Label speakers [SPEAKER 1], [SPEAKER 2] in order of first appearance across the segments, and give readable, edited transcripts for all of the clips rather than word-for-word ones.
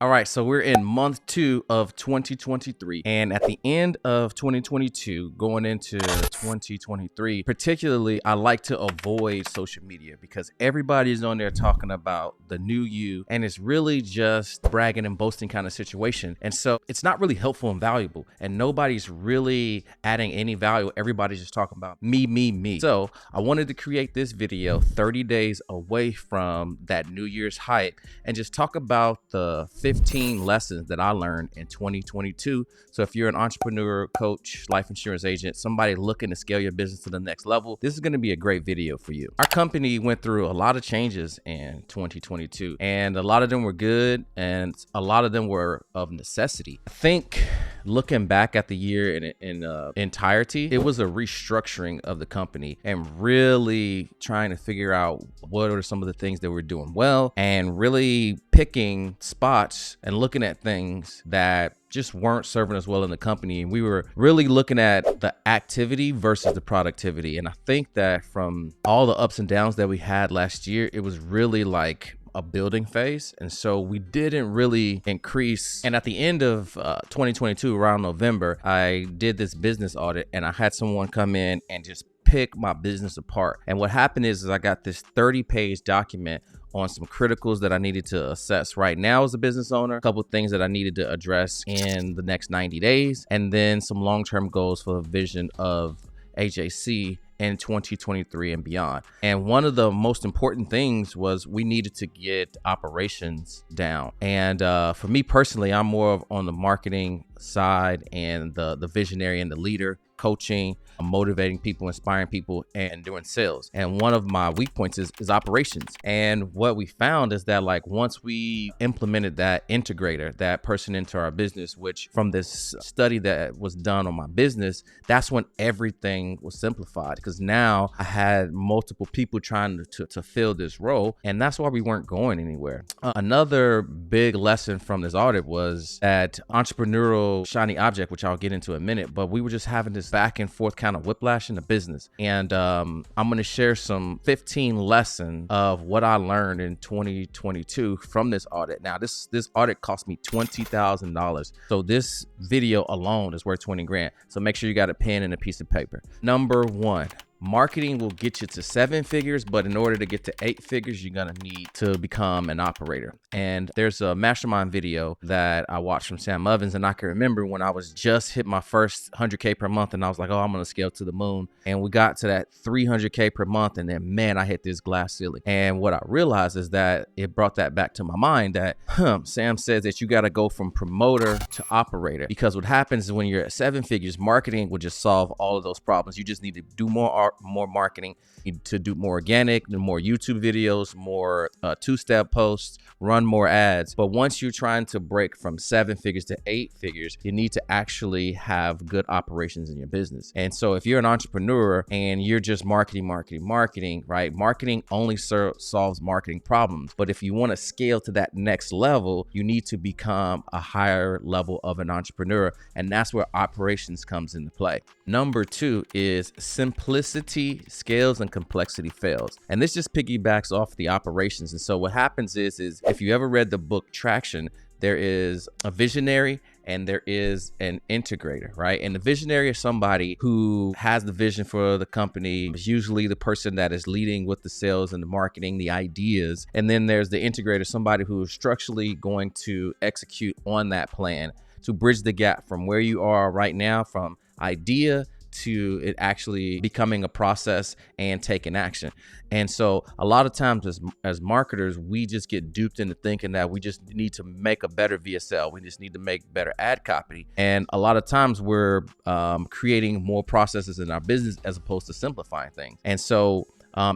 [SPEAKER 1] All right, so we're in month 2 of 2023, and at the end of 2022, going into 2023, particularly, I like to avoid social media because everybody's on there talking about the new you, and it's really just bragging and boasting kind of situation. And so it's not really helpful and valuable, and nobody's really adding any value. Everybody's just talking about me, me, me. So I wanted to create this video 30 days away from that New Year's hype and just talk about the 15 lessons that I learned in 2022. So if you're an entrepreneur, coach, life insurance agent, somebody looking to scale your business to the next level, this is going to be a great video for you. Our company went through a lot of changes in 2022, and a lot of them were good and a lot of them were of necessity. I think looking back at the year in entirety, it was a restructuring of the company and really trying to figure out what are some of the things that we're doing well and really picking spots and looking at things that just weren't serving us well in the company. And we were really looking at the activity versus the productivity. And I think that from all the ups and downs that we had last year, it was really like a building phase. And so we didn't really increase. And at the end of 2022, around November, I did this business audit and I had someone come in and just pick my business apart. And what happened is I got this 30-page document on some criticals that I needed to assess right now as a business owner, a couple of things that I needed to address in the next 90 days, and then some long-term goals for the vision of AJC in 2023 and beyond. And one of the most important things was we needed to get operations down. And for me personally, I'm more of on the marketing side and the visionary and the leader, coaching, motivating people, inspiring people, and doing sales. And one of my weak points is operations. And what we found is that like once we implemented that integrator, that person into our business, which from this study that was done on my business, that's when everything was simplified, because now I had multiple people trying to fill this role, and that's why we weren't going anywhere. Another big lesson from this audit was that entrepreneurial shiny object, which I'll get into in a minute, but we were just having this back and forth kind of whiplash in the business. And I'm going to share some 15 lessons of what I learned in 2022 from this audit. Now, this audit cost me $20,000. So this video alone is worth 20 grand. So make sure you got a pen and a piece of paper. Number one, marketing will get you to 7 figures, but in order to get to 8 figures, you're going to need to become an operator. And there's a mastermind video that I watched from Sam Ovens, and I can remember when I was just hit my first 100K per month, and I was like, oh, I'm going to scale to the moon. And we got to that 300K per month, and then, man, I hit this glass ceiling. And what I realized is that it brought that back to my mind that Sam says that you got to go from promoter to operator, because what happens is when you're at 7 figures, marketing will just solve all of those problems. You just need to do more marketing, you need to do more organic, do more YouTube videos, more two-step posts, run more ads. But once you're trying to break from 7 figures to 8 figures, you need to actually have good operations in your business. And so if you're an entrepreneur and you're just marketing, right? Marketing only solves marketing problems. But if you want to scale to that next level, you need to become a higher level of an entrepreneur. And that's where operations comes into play. Number 2 is simplicity scales and complexity fails. And this just piggybacks off the operations. And so what happens is if you ever read the book Traction, there is a visionary and there is an integrator, right? And the visionary is somebody who has the vision for the company. It's usually the person that is leading with the sales and the marketing, the ideas. And then there's the integrator, somebody who is structurally going to execute on that plan to bridge the gap from where you are right now, from idea to it actually becoming a process and taking action. And so a lot of times as marketers, we just get duped into thinking that we just need to make a better VSL. We just need to make better ad copy. And a lot of times we're creating more processes in our business as opposed to simplifying things. And so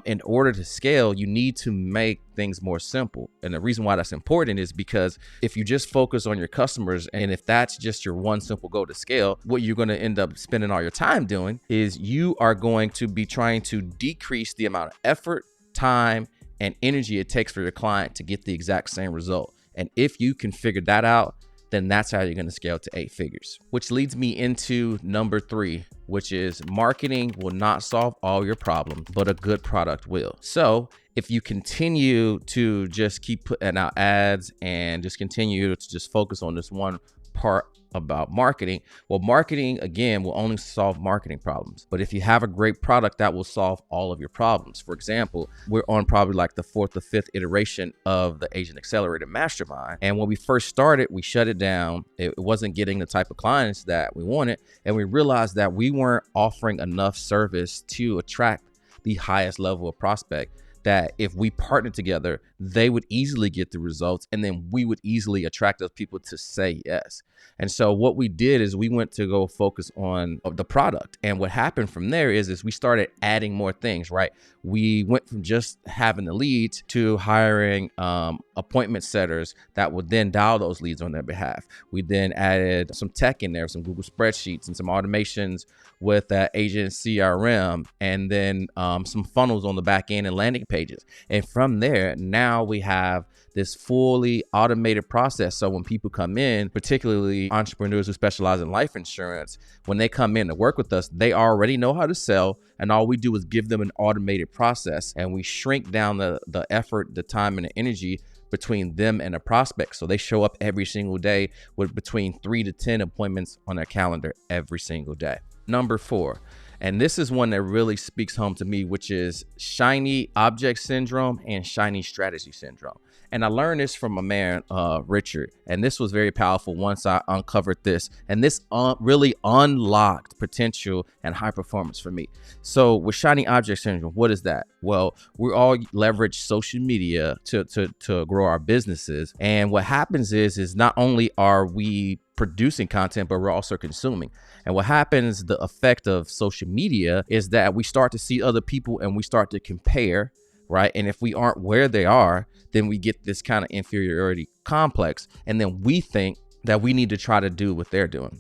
[SPEAKER 1] in order to scale, you need to make things more simple. And the reason why that's important is because if you just focus on your customers, and if that's just your one simple goal to scale, what you're going to end up spending all your time doing is you are going to be trying to decrease the amount of effort, time, and energy it takes for your client to get the exact same result. And if you can figure that out, then that's how you're going to scale to 8 figures. Which leads me into number 3, which is marketing will not solve all your problems, but a good product will. So if you continue to just keep putting out ads and just continue to just focus on this one part about marketing, well, marketing again will only solve marketing problems. But if you have a great product, that will solve all of your problems. For example, we're on probably like the 4th or 5th iteration of the Agent Accelerator Mastermind. And when we first started, we shut it down. It wasn't getting the type of clients that we wanted. And we realized that we weren't offering enough service to attract the highest level of prospect, that if we partnered together, they would easily get the results, and then we would easily attract those people to say yes. And so what we did is we went to go focus on the product. And what happened from there is we started adding more things, right? We went from just having the leads to hiring appointment setters that would then dial those leads on their behalf. We then added some tech in there, some Google spreadsheets and some automations with Agent CRM, and then some funnels on the back end and landing pages. And from there, now we have this fully automated process. So when people come in, particularly entrepreneurs who specialize in life insurance, when they come in to work with us, they already know how to sell. And all we do is give them an automated process, and we shrink down the effort, the time, and the energy between them and a prospect. So they show up every single day with between 3 to 10 appointments on their calendar every single day. Number 4, and this is one that really speaks home to me, which is shiny object syndrome and shiny strategy syndrome. And I learned this from my man, Richard. And this was very powerful once I uncovered this. And this really unlocked potential and high performance for me. So with shiny object syndrome, what is that? Well, we all leverage social media to grow our businesses. And what happens is not only are we producing content, but we're also consuming. And what happens, the effect of social media, is that we start to see other people and we start to compare, right? And if we aren't where they are, then we get this kind of inferiority complex. And then we think that we need to try to do what they're doing,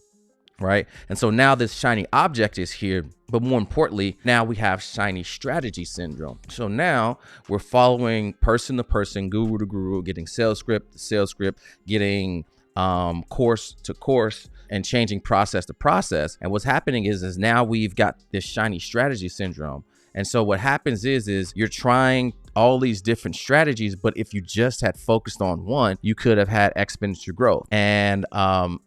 [SPEAKER 1] right? And so now this shiny object is here, but more importantly, now we have shiny strategy syndrome. So now we're following person to person, guru to guru, getting sales script to sales script, getting course to course, and changing process to process. And what's happening is now we've got this shiny strategy syndrome. And so what happens is you're trying all these different strategies, but if you just had focused on one, you could have had exponential growth. And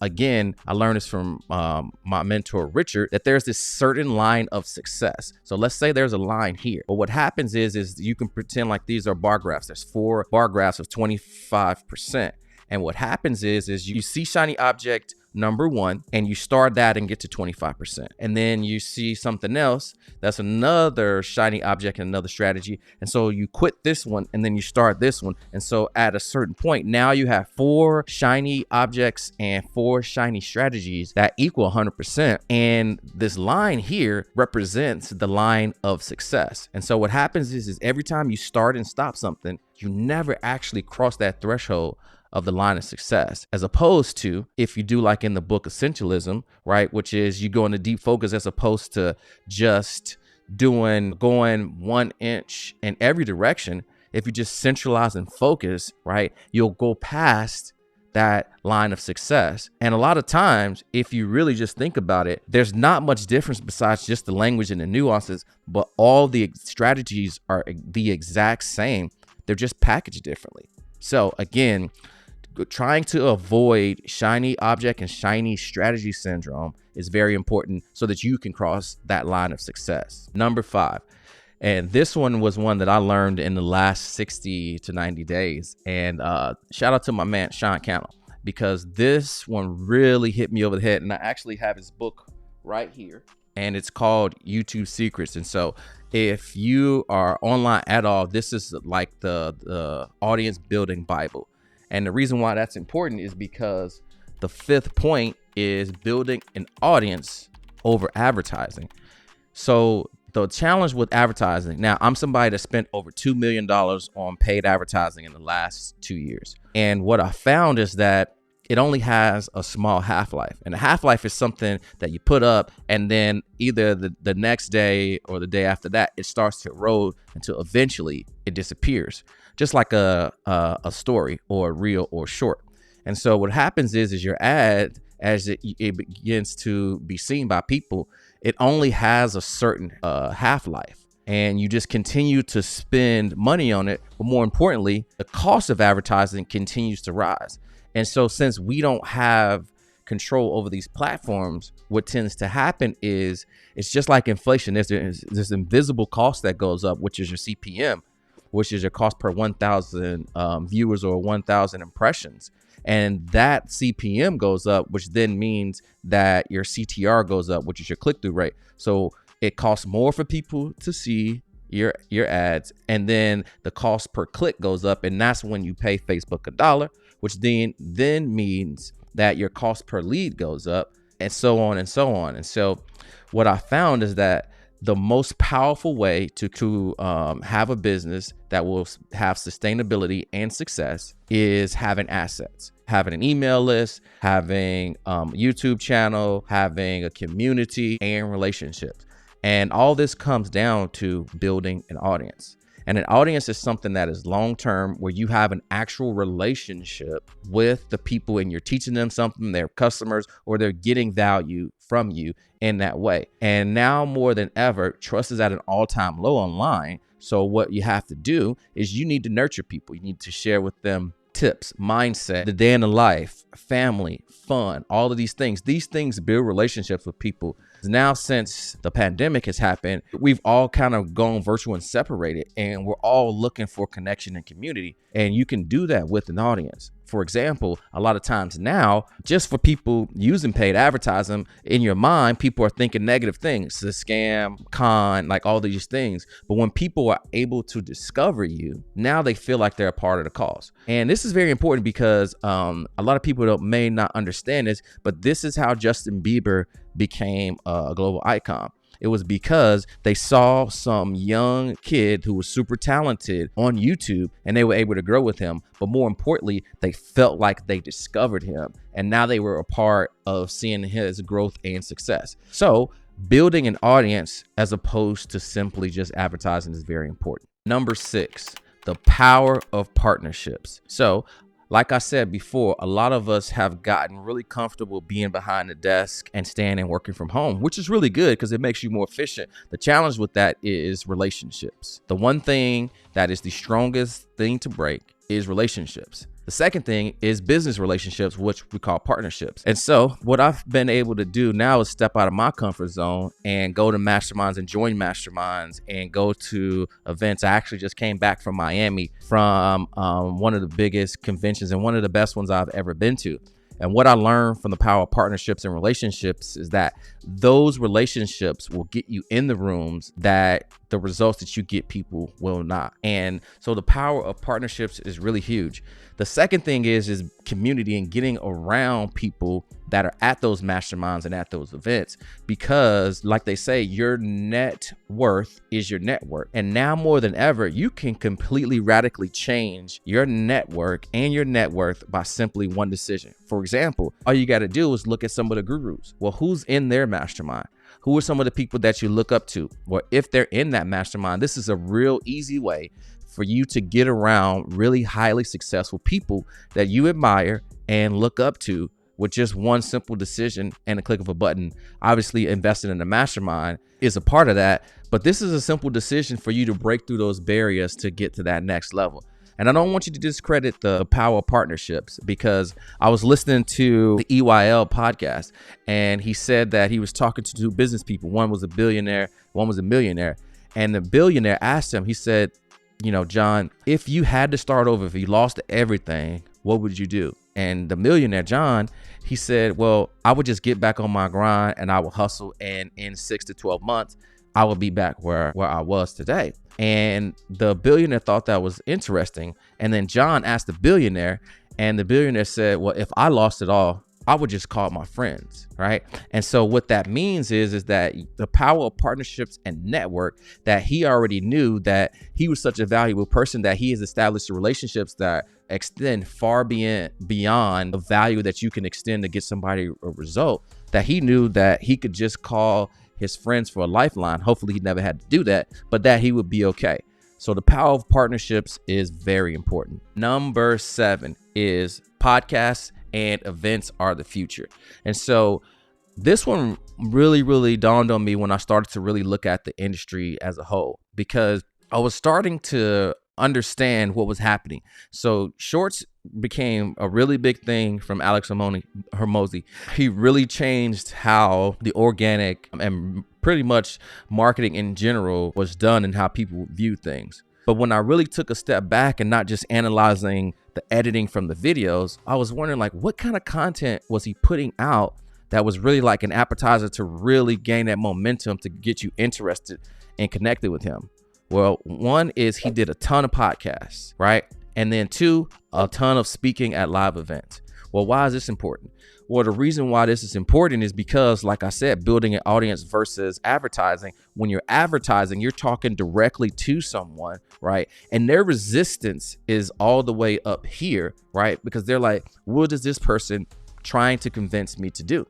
[SPEAKER 1] again, I learned this from my mentor, Richard, that there's this certain line of success. So let's say there's a line here, but what happens is you can pretend like these are bar graphs. There's 4 bar graphs of 25%. And what happens is you see shiny object number 1, and you start that and get to 25%. And then you see something else that's another shiny object and another strategy. And so you quit this one and then you start this one. And so at a certain point, now you have 4 shiny objects and 4 shiny strategies that equal 100%. And this line here represents the line of success. And so what happens is every time you start and stop something, you never actually cross that threshold of the line of success, as opposed to if you do like in the book Essentialism, right, which is you go into deep focus as opposed to just going 1 inch in every direction. If you just centralize and focus, right, you'll go past that line of success. And a lot of times, if you really just think about it, there's not much difference besides just the language and the nuances, but all the strategies are the exact same. They're just packaged differently. So again, trying to avoid shiny object and shiny strategy syndrome is very important so that you can cross that line of success. Number 5, and this one was one that I learned in the last 60 to 90 days. And shout out to my man, Sean Cannell, because this one really hit me over the head. And I actually have his book right here, and it's called YouTube Secrets. And so if you are online at all, this is like the audience building Bible. And the reason why that's important is because the 5th point is building an audience over advertising. So the challenge with advertising, now I'm somebody that spent over $2 million on paid advertising in the last 2 years. And what I found is that it only has a small half-life. And a half-life is something that you put up and then either the next day or the day after that, it starts to erode until eventually it disappears. Just like a story or a reel or short. And so what happens is your ad, as it begins to be seen by people, it only has a certain half-life. And you just continue to spend money on it. But more importantly, the cost of advertising continues to rise. And so since we don't have control over these platforms, what tends to happen is it's just like inflation. There's this invisible cost that goes up, which is your CPM, which is your cost per 1,000 viewers or 1,000 impressions. And that CPM goes up, which then means that your CTR goes up, which is your click-through rate. So it costs more for people to see your ads, and then the cost per click goes up, and that's when you pay Facebook $1, which then means that your cost per lead goes up, and so on and so on. And so what I found is that the most powerful way to have a business that will have sustainability and success is having assets, having an email list, having a YouTube channel, having a community, and relationships. And all this comes down to building an audience. And an audience is something that is long-term, where you have an actual relationship with the people and you're teaching them something, they're customers, or they're getting value from you in that way. And now more than ever, trust is at an all-time low online. So what you have to do is you need to nurture people. You need to share with them tips, mindset, the day in the life, family, fun, all of these things. These things build relationships with people. Now, since the pandemic has happened, we've all kind of gone virtual and separated, and we're all looking for connection and community. And you can do that with an audience. For example, a lot of times now, just for people using paid advertising, in your mind, people are thinking negative things, the scam, con, like all these things. But when people are able to discover you, now they feel like they're a part of the cause. And this is very important because a lot of people may not understand this, but this is how Justin Bieber became a global icon. It was because they saw some young kid who was super talented on YouTube, and they were able to grow with him. But more importantly, they felt like they discovered him, and now they were a part of seeing his growth and success. So building an audience as opposed to simply just advertising is very important. Number 6, the power of partnerships. So like I said before, a lot of us have gotten really comfortable being behind the desk and staying and working from home, which is really good because it makes you more efficient. The challenge with that is relationships. The one thing that is the strongest thing to break is relationships. The second thing is business relationships, which we call partnerships. And so what I've been able to do now is step out of my comfort zone and go to masterminds and join masterminds and go to events. I actually just came back from Miami from one of the biggest conventions and one of the best ones I've ever been to. And what I learned from the power of partnerships and relationships is that those relationships will get you in the rooms that the results that you get people will not. And so the power of partnerships is really huge. The second thing is community and getting around people that are at those masterminds and at those events, because like they say, your net worth is your network. And now more than ever, you can completely radically change your network and your net worth by simply one decision. For example, all you got to do is look at some of the gurus. Well, who's in their mastermind? Who are some of the people that you look up to? Well, if they're in that mastermind, this is a real easy way for you to get around really highly successful people that you admire and look up to with just one simple decision and a click of a button. Obviously, investing in a mastermind is a part of that, but this is a simple decision for you to break through those barriers to get to that next level. And I don't want you to discredit the power of partnerships, because I was listening to the EYL podcast, and he said that he was talking to two business people. One was a billionaire, one was a millionaire. And the billionaire asked him, he said, you know, John, if you had to start over, if you lost everything, what would you do? And the millionaire, John, he said, well, I would just get back on my grind and I will hustle. And in 6 to 12 months, I will be back where I was today. And the billionaire thought that was interesting. And then John asked the billionaire, and the billionaire said, well, if I lost it all, I would just call my friends, right? And so what that means is that the power of partnerships and network, that he already knew that he was such a valuable person that he has established relationships that extend far beyond the value that you can extend to get somebody a result, that he knew that he could just call his friends for a lifeline. Hopefully he never had to do that, but that he would be okay. So the power of partnerships is very important. Number 7 is podcasts and events are the future. And so this one really dawned on me when I started to really look at the industry as a whole, because I was starting to understand what was happening. So shorts became a really big thing from Alex Hormozi. He really changed how the organic and pretty much marketing in general was done and how people view things. But when I really took a step back and not just analyzing the editing from the videos, I was wondering, like, what kind of content was he putting out that was really like an appetizer to really gain that momentum to get you interested and connected with him? Well, one is he did a ton of podcasts, right? And then two, a ton of speaking at live events. Well, why is this important? Well, the reason why this is important is because, like I said, building an audience versus advertising. When you're advertising, you're talking directly to someone, right? And their resistance is all the way up here, right? Because they're like, what is this person trying to convince me to do?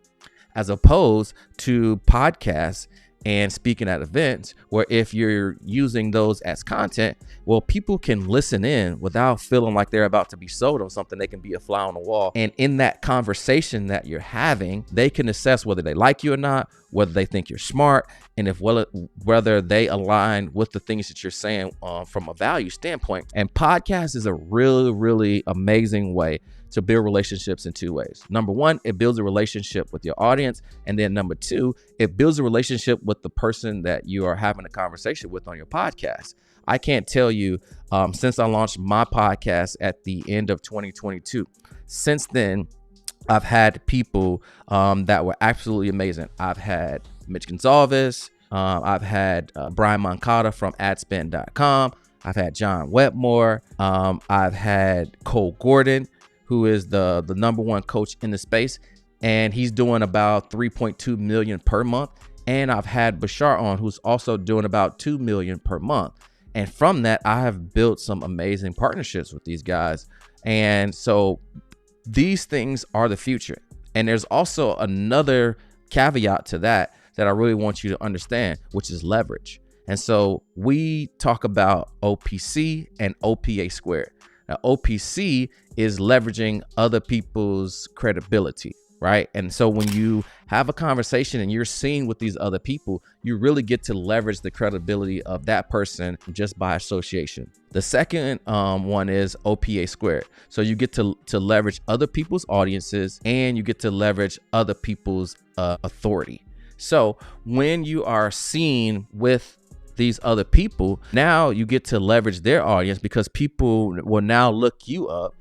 [SPEAKER 1] As opposed to podcasts and speaking at events, where if you're using those as content, well, people can listen in without feeling like they're about to be sold on something. They can be a fly on the wall. And in that conversation that you're having, they can assess whether they like you or not, whether they think you're smart, and if whether they align with the things that you're saying from a value standpoint. And podcast is a really amazing way to build relationships in two ways. Number one, it builds a relationship with your audience. And then number two, it builds a relationship with the person that you are having a conversation with on your podcast. I can't tell you, since I launched my podcast at the end of 2022, since then, I've had people that were absolutely amazing. I've had Mitch Gonzalez. I've had Brian Moncada from adspend.com. I've had John Wetmore. I've had Cole Gordon, who is the number one coach in the space, and he's doing about 3.2 million per month. And I've had Bashar on, who's also doing about 2 million per month. And from that, I have built some amazing partnerships with these guys. And so these things are the future. And there's also another caveat to that I really want you to understand, which is leverage. And so we talk about OPC and OPA squared. Now, OPC is leveraging other people's credibility, right? And so when you have a conversation and you're seen with these other people, you really get to leverage the credibility of that person just by association. The second one is OPA squared. So you get to leverage other people's audiences, and you get to leverage other people's authority. So when you are seen with these other people, now you get to leverage their audience, because people will now look you up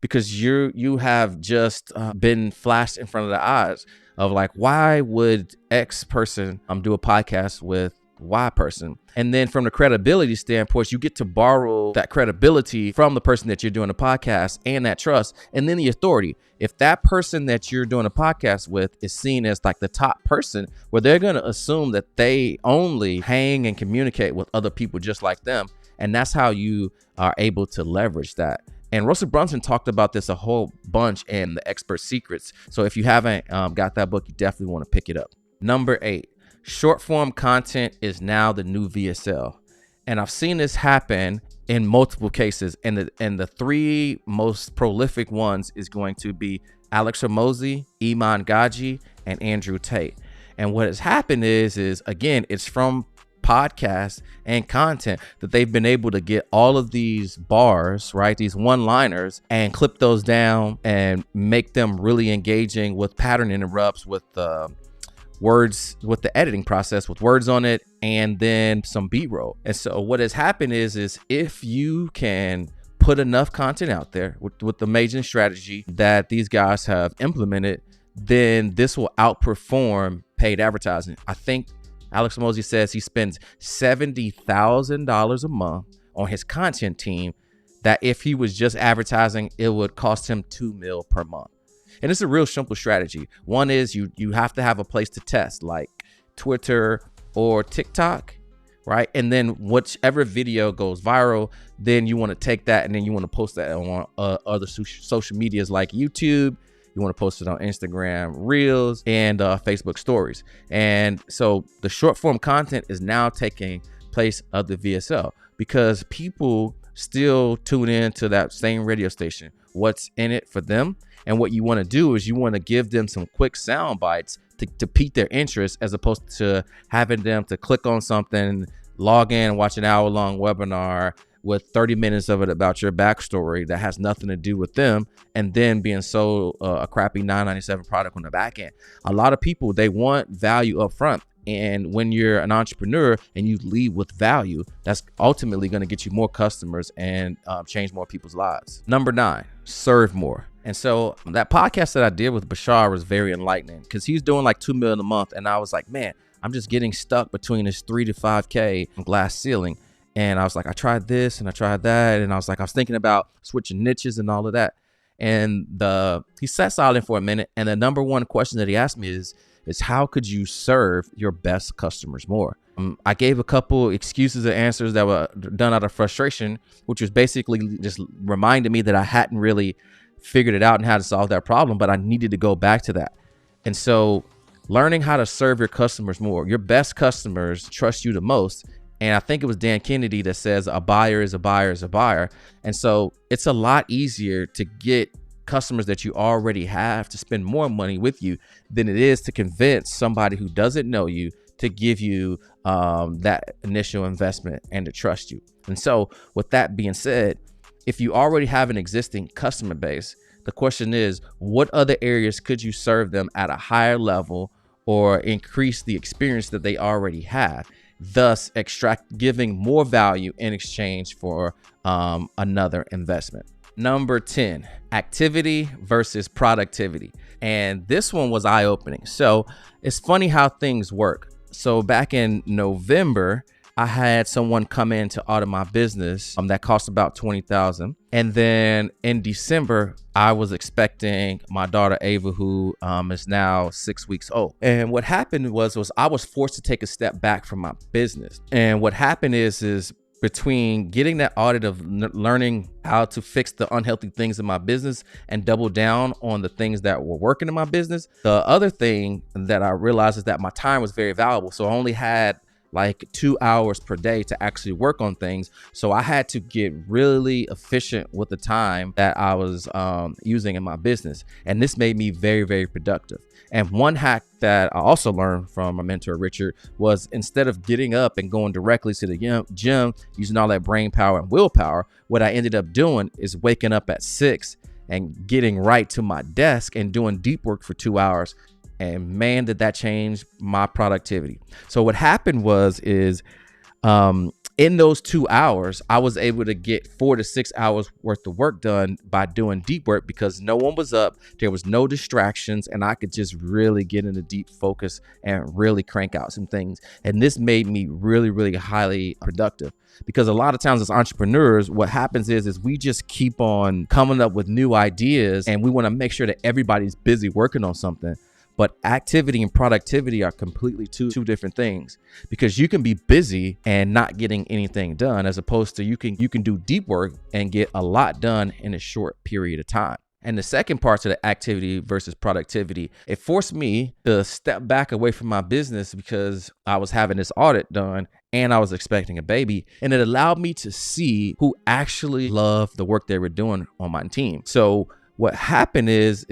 [SPEAKER 1] because you have just been flashed in front of the eyes of, like, why would X person do a podcast with Y person? And then from the credibility standpoint, you get to borrow that credibility from the person that you're doing a podcast, and that trust, and then the authority. If that person that you're doing a podcast with is seen as like the top person, well, they're going to assume that they only hang and communicate with other people just like them. And that's how you are able to leverage that. And Russell Brunson talked about this a whole bunch in The Expert Secrets. So if you haven't got that book, you definitely want to pick it up. Number 8, short form content is now the new VSL. And I've seen this happen in multiple cases. And the three most prolific ones is going to be Alex Hormozi, Iman Gadzhi, and Andrew Tate. And what has happened is again, it's from podcasts and content that they've been able to get all of these bars, right? These one-liners, and clip those down and make them really engaging with pattern interrupts, with words, with the editing process, with words on it, and then some B-roll. And so what has happened is if you can put enough content out there with the amazing strategy that these guys have implemented, then this will outperform paid advertising. I think Alex Hormozi says he spends $70,000 a month on his content team, that if he was just advertising, it would cost him $2 million per month. And it's a real simple strategy. One is you have to have a place to test, like Twitter or TikTok, right? And then whichever video goes viral, then you want to take that and then you want to post that on other social medias like YouTube. You want to post it on Instagram Reels and Facebook Stories. And so the short form content is now taking place of the VSL, because people still tune in to that same radio station. What's in it for them? And what you want to do is you want to give them some quick sound bites to pique their interest, as opposed to having them to click on something, log in and watch an hour-long webinar with 30 minutes of it about your backstory that has nothing to do with them, and then being sold a crappy $9.97 product on the back end. A lot of people, they want value up front. And when you're an entrepreneur and you lead with value, that's ultimately going to get you more customers and change more people's lives. Number 9, serve more. And so that podcast that I did with Bashar was very enlightening, because he's doing like $2 million a month. And I was like, man, I'm just getting stuck between this 3 to 5K glass ceiling. And I was like, I tried this and I tried that. And I was thinking about switching niches and all of that. And he sat silent for a minute. And the number one question that he asked me is how could you serve your best customers more? I gave a couple excuses and answers that were done out of frustration, which was basically just reminded me that I hadn't really figured it out and how to solve that problem, but I needed to go back to that. And so learning how to serve your customers more, your best customers trust you the most. And I think it was Dan Kennedy that says a buyer is a buyer is a buyer. And so it's a lot easier to get customers that you already have to spend more money with you than it is to convince somebody who doesn't know you to give you that initial investment and to trust you. And so with that being said, if you already have an existing customer base, the question is, what other areas could you serve them at a higher level or increase the experience that they already have, thus giving more value in exchange for another investment? Number 10, activity versus productivity. And this one was eye-opening. So it's funny how things work. So back in November, I had someone come in to audit my business that cost about $20,000. And then in December, I was expecting my daughter Ava, who is now 6 weeks old. And what happened was I was forced to take a step back from my business. And what happened is between getting that audit of learning how to fix the unhealthy things in my business and double down on the things that were working in my business, the other thing that I realized is that my time was very valuable. So I only had like 2 hours per day to actually work on things. So I had to get really efficient with the time that I was using in my business. And this made me very, very productive. And one hack that I also learned from my mentor, Richard, was instead of getting up and going directly to the gym, using all that brain power and willpower, what I ended up doing is waking up at 6 and getting right to my desk and doing deep work for 2 hours. And man, did that change my productivity. So what happened is in those 2 hours, I was able to get 4 to 6 hours worth of work done by doing deep work because no one was up, there was no distractions, and I could just really get into deep focus and really crank out some things. And this made me really, really highly productive. Because a lot of times as entrepreneurs, what happens is we just keep on coming up with new ideas and we want to make sure that everybody's busy working on something. But activity and productivity are completely two different things, because you can be busy and not getting anything done, as opposed to you can do deep work and get a lot done in a short period of time. And the second part to the activity versus productivity, it forced me to step back away from my business because I was having this audit done and I was expecting a baby. And it allowed me to see who actually loved the work they were doing on my team. So what happened is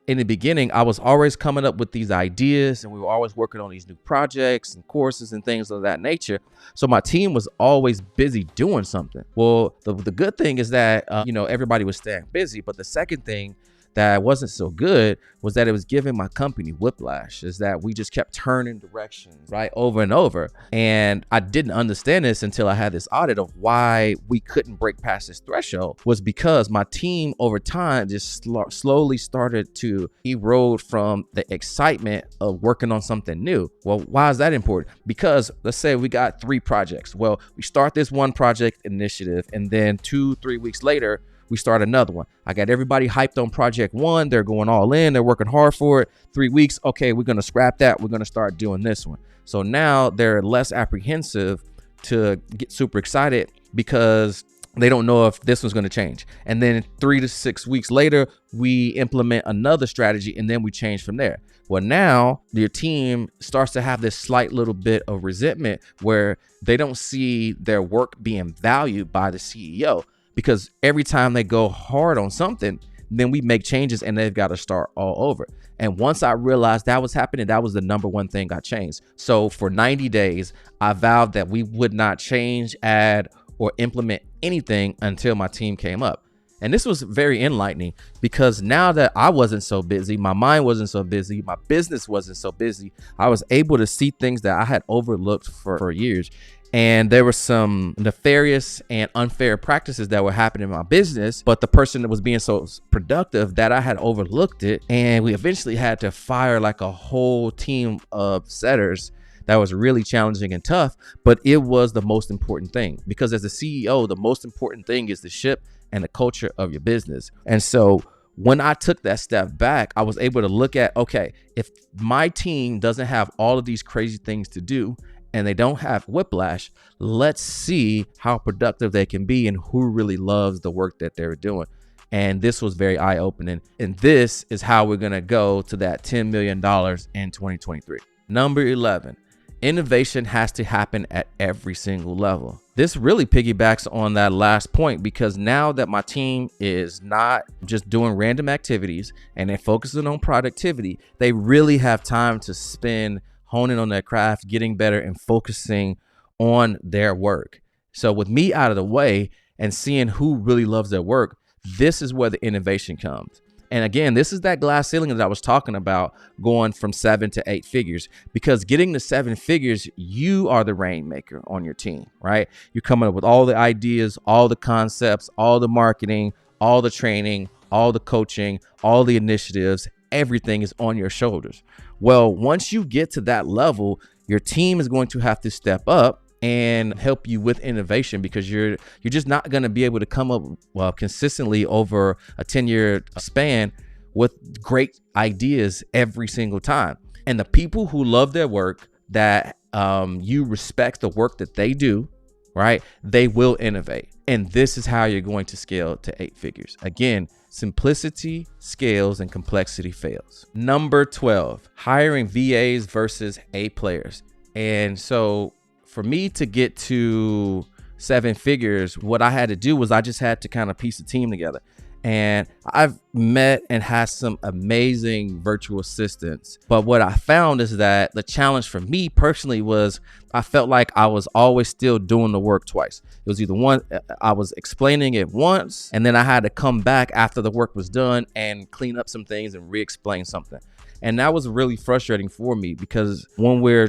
[SPEAKER 1] in the beginning, I was always coming up with these ideas and we were always working on these new projects and courses and things of that nature. So my team was always busy doing something. Well, the good thing is that, everybody was staying busy. But the second thing that wasn't so good was that it was giving my company whiplash, is that we just kept turning directions right over and over. And I didn't understand this until I had this audit of why we couldn't break past this threshold, was because my team over time just slowly started to erode from the excitement of working on something new. Well, why is that important? Because let's say we got 3 projects. Well, we start this one project initiative and then 2-3 weeks later, we start another one. I got everybody hyped on project 1. They're going all in. They're working hard for it. 3 weeks. Okay, we're going to scrap that. We're going to start doing this one. So now they're less apprehensive to get super excited because they don't know if this one's going to change. And then 3 to 6 weeks later, we implement another strategy and then we change from there. Well, now your team starts to have this slight little bit of resentment where they don't see their work being valued by the CEO. Because every time they go hard on something, then we make changes and they've got to start all over. And once I realized that was happening, that was the number one thing I changed. So for 90 days, I vowed that we would not change, add, or implement anything until my team came up. And this was very enlightening, because now that I wasn't so busy, my mind wasn't so busy, my business wasn't so busy, I was able to see things that I had overlooked for years. And there were some nefarious and unfair practices that were happening in my business, but the person that was being so productive that I had overlooked it. And we eventually had to fire like a whole team of setters. That was really challenging and tough, but it was the most important thing, because as a CEO, the most important thing is the ship and the culture of your business. And so when I took that step back, I was able to look at, okay, if my team doesn't have all of these crazy things to do and they don't have whiplash, let's see how productive they can be and who really loves the work that they're doing. And this was very eye-opening. And this is how we're going to go to that $10 million in 2023. Number 11. Innovation has to happen at every single level. This really piggybacks on that last point, because now that my team is not just doing random activities and they're focusing on productivity, they really have time to spend honing on their craft, getting better, and focusing on their work. So with me out of the way and seeing who really loves their work, this is where the innovation comes. And again, this is that glass ceiling that I was talking about, going from 7 to 8 figures, because getting to 7 figures, you are the rainmaker on your team, right? You're coming up with all the ideas, all the concepts, all the marketing, all the training, all the coaching, all the initiatives, everything is on your shoulders. Well, once you get to that level, your team is going to have to step up and help you with innovation, because you're just not going to be able to come up consistently over a 10-year span with great ideas every single time. And the people who love their work, that you respect the work that they do, right? They will innovate. And this is how you're going to scale to 8 figures. Again, simplicity scales and complexity fails. Number 12, hiring VAs versus A players. And so for me to get to 7 figures, what I had to do was I just had to kind of piece the team together. And I've met and had some amazing virtual assistants. But what I found is that the challenge for me personally was I felt like I was always still doing the work twice. It was either one, I was explaining it once, and then I had to come back after the work was done and clean up some things and re-explain something. And that was really frustrating for me, because when we're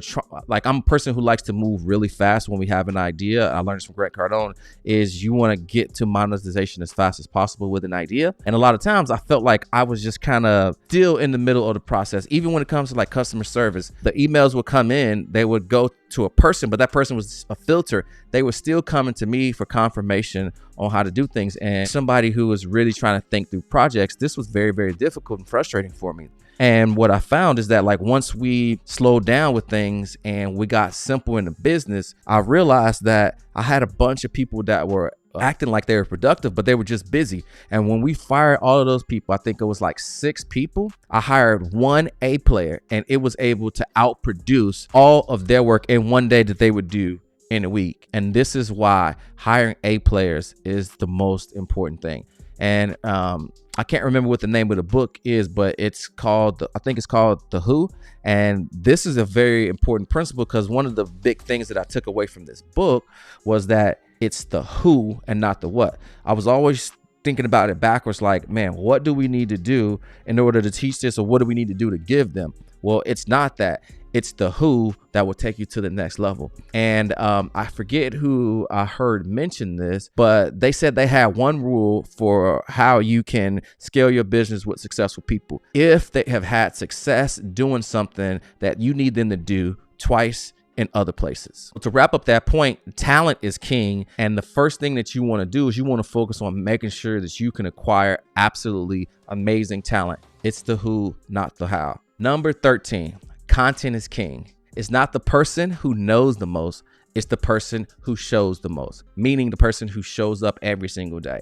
[SPEAKER 1] I'm a person who likes to move really fast when we have an idea. I learned this from Grant Cardone, is you want to get to monetization as fast as possible with an idea. And a lot of times I felt like I was just kind of still in the middle of the process. Even when it comes to like customer service, the emails would come in, they would go to a person, but that person was a filter. They were still coming to me for confirmation on how to do things. And somebody who was really trying to think through projects, this was very, very difficult and frustrating for me. And what I found is that, like, once we slowed down with things and we got simple in the business, I realized that I had a bunch of people that were acting like they were productive, but they were just busy. And when we fired all of those people, I think it was like 6 people, I hired 1 A player, and it was able to outproduce all of their work in one day that they would do in a week. And this is why hiring A players is the most important thing. And I can't remember what the name of the book is, but it's called, I think it's called The Who. And this is a very important principle, because one of the big things that I took away from this book was that it's the who and not the what. I was always thinking about it backwards, like, man, what do we need to do in order to teach this, or what do we need to do to give them? Well, it's not that. It's the who that will take you to the next level. And I forget who I heard mention this, but they said they had one rule for how you can scale your business with successful people. If they have had success doing something that you need them to do twice in other places. To wrap up that point, talent is king. And the first thing that you want to do is you want to focus on making sure that you can acquire absolutely amazing talent. It's the who, not the how. Number 13. Content is king. It's not the person who knows the most. It's the person who shows the most, meaning the person who shows up every single day.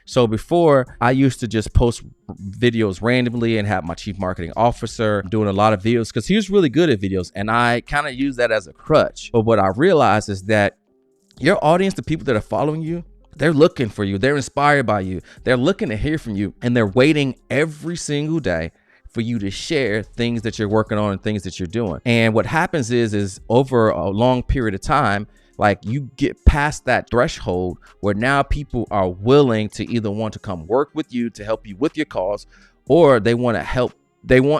[SPEAKER 1] So before, I used to just post videos randomly and have my chief marketing officer doing a lot of videos, because he was really good at videos, and I kind of use that as a crutch. But what I realized is that your audience, the people that are following you, They're looking for you. They're inspired by you. They're looking to hear from you, and they're waiting every single day for you to share things that you're working on and things that you're doing. And what happens is over a long period of time, like you get past that threshold where now people are willing to either want to come work with you to help you with your cause, or they want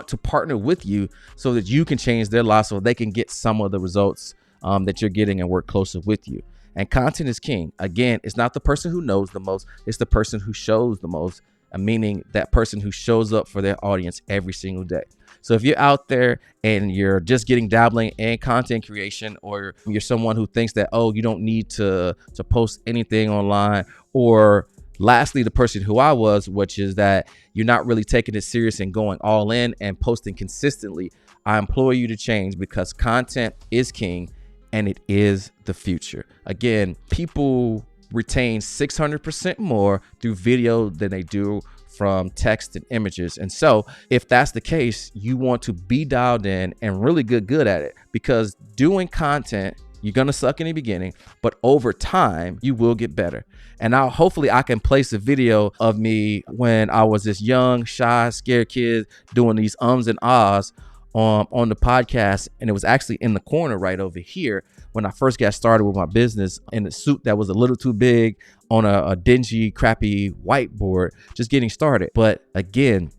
[SPEAKER 1] to partner with you so that you can change their lives so they can get some of the results that you're getting and work closer with you. And content is king. Again, it's not the person who knows the most, it's the person who shows the most, meaning that person who shows up for their audience every single day. So if you're out there and you're just dabbling in content creation, or you're someone who thinks that, oh, you don't need to post anything online, or lastly, the person who I was, which is that you're not really taking it serious and going all in and posting consistently, I implore you to change, because content is king and it is the future. Again, people retain 600% more through video than they do from text and images. And so if that's the case, you want to be dialed in and really good at it, because doing content, you're going to suck in the beginning, but over time you will get better. And now hopefully I can place a video of me when I was this young, shy, scared kid doing these ums and ahs on the podcast. And it was actually in the corner right over here when I first got started with my business, in a suit that was a little too big on a dingy, crappy whiteboard, just getting started. But again,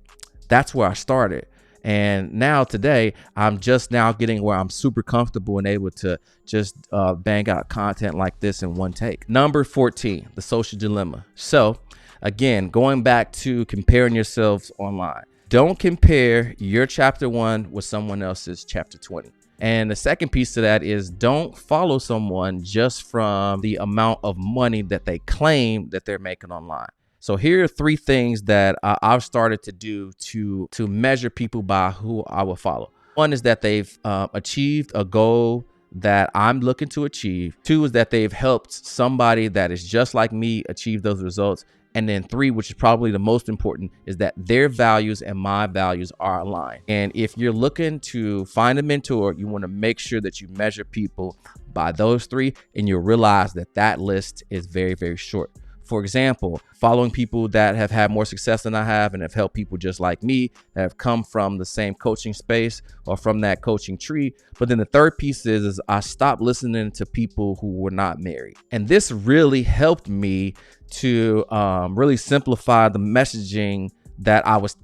[SPEAKER 1] that's where I started. And now today, I'm just now getting where I'm super comfortable and able to just bang out content like this in one take. Number 14, the social dilemma. So again, going back to comparing yourselves online. Don't compare your chapter 1 with someone else's chapter 20. And the second piece to that is don't follow someone just from the amount of money that they claim that they're making online. So here are 3 things that I've started to do to measure people by who I will follow. One is that they've achieved a goal that I'm looking to achieve. 2 is that they've helped somebody that is just like me achieve those results. And then 3, which is probably the most important, is that their values and my values are aligned. And if you're looking to find a mentor, you want to make sure that you measure people by those 3, and you'll realize that that list is very, very short. For example, following people that have had more success than I have and have helped people just like me that have come from the same coaching space or from that coaching tree. But then the third piece is I stopped listening to people who were not married. And this really helped me to really simplify the messaging that I was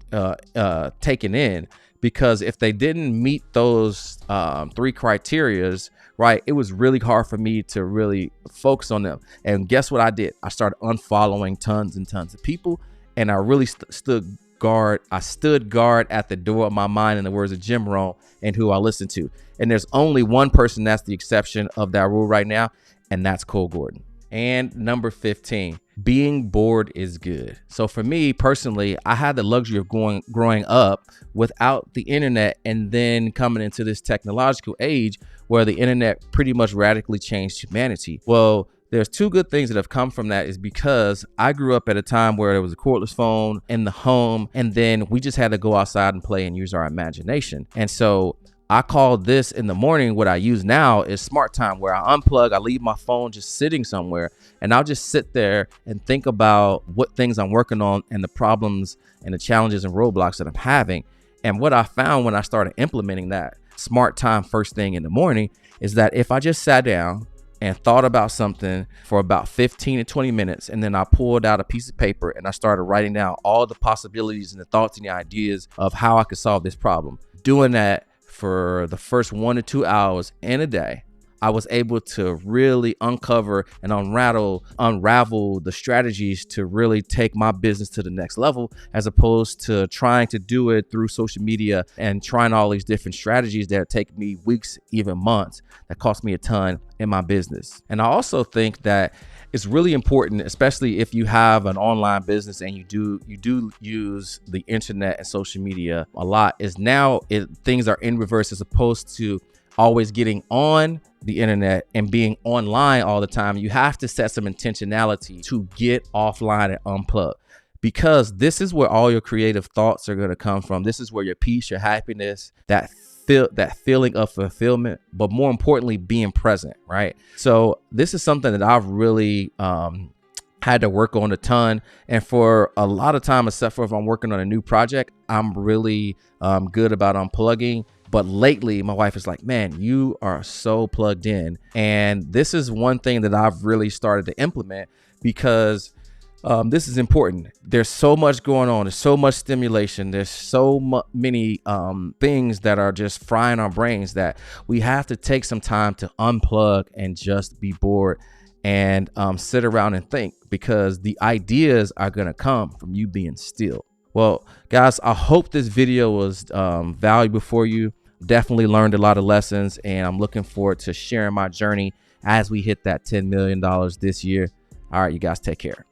[SPEAKER 1] taking in, because if they didn't meet those 3 criterias, right, it was really hard for me to really focus on them. And guess what I did? I started unfollowing tons and tons of people, and I really stood guard. I stood guard at the door of my mind, in the words of Jim Rohn, and who I listened to. And there's only one person that's the exception of that rule right now, and that's Cole Gordon. And number 15, being bored is good. So for me personally, I had the luxury of growing up without the internet, and then coming into this technological age where the internet pretty much radically changed humanity. Well, there's 2 good things that have come from that, is because I grew up at a time where there was a cordless phone in the home, and then we just had to go outside and play and use our imagination. And so I call this in the morning, what I use now is smart time, where I unplug, I leave my phone just sitting somewhere, and I'll just sit there and think about what things I'm working on and the problems and the challenges and roadblocks that I'm having. And what I found when I started implementing that smart time first thing in the morning is that if I just sat down and thought about something for about 15 to 20 minutes, and then I pulled out a piece of paper and I started writing down all the possibilities and the thoughts and the ideas of how I could solve this problem, doing that for the first 1 to 2 hours in a day, I was able to really uncover and unravel the strategies to really take my business to the next level, as opposed to trying to do it through social media and trying all these different strategies that take me weeks, even months, that cost me a ton in my business. And I also think that it's really important, especially if you have an online business and you do use the internet and social media a lot, is now things are in reverse, as opposed to always getting on the internet and being online all the time. You have to set some intentionality to get offline and unplug, because this is where all your creative thoughts are going to come from. This is where your peace, your happiness, that feeling of fulfillment, but more importantly, being present, right? So this is something that I've really had to work on a ton. And for a lot of time, except for if I'm working on a new project, I'm really good about unplugging. But lately, my wife is like, man, you are so plugged in. And this is one thing that I've really started to implement, because this is important. There's so much going on. There's so much stimulation. There's so many things that are just frying our brains that we have to take some time to unplug and just be bored and sit around and think, because the ideas are going to come from you being still. Well, guys, I hope this video was valuable for you. Definitely learned a lot of lessons, and I'm looking forward to sharing my journey as we hit that $10 million this year. All right, you guys, take care.